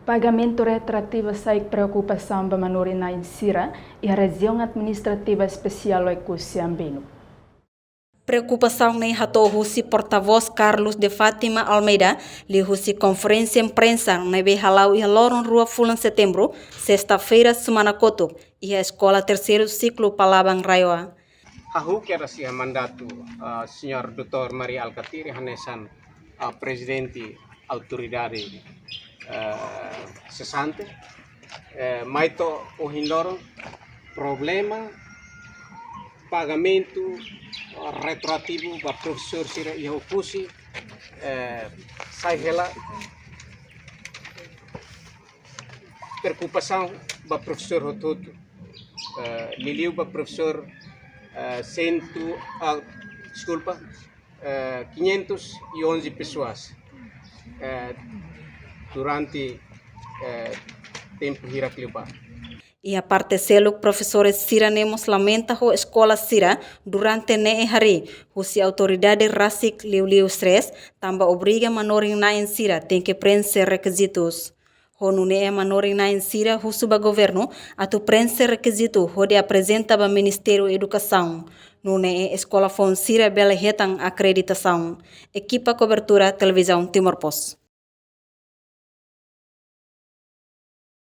Pagamento retroativo sai preocupação para menor na Insira e a região administrativa especial é Cusiambino. Preocupação nem ratou o porta-voz Carlos de Fátima Almeida, li o conferência imprensa na Behalau e Loron Rua Fulan Setembro, sexta-feira, semana coto, e a escola terceiro ciclo Palabang Raioa. Hahu que era sia mandato Sr. Dr. Maria Alcatiri Hanesan presidente autoridade cessante, maito o hindoro problema pagamento retroativo para professor Sira Ihokusi sai ela preocupação para professor Rototo liliu para professor 511 pessoas durante tempo Hiracliuba. E a parte selo professores Sira Nemos lamenta a escola Sira durante ne hari, se autoridade rasik liu stress tamba obriga manoring na em Sira tem que preencher requisitos. Honu ne manoring na em Sira suba governo atu preencher requisito hode apresenta ba Ministério Educação. Nune escola fon Sira bela hetang acreditação. Equipa cobertura televisão Timor Post.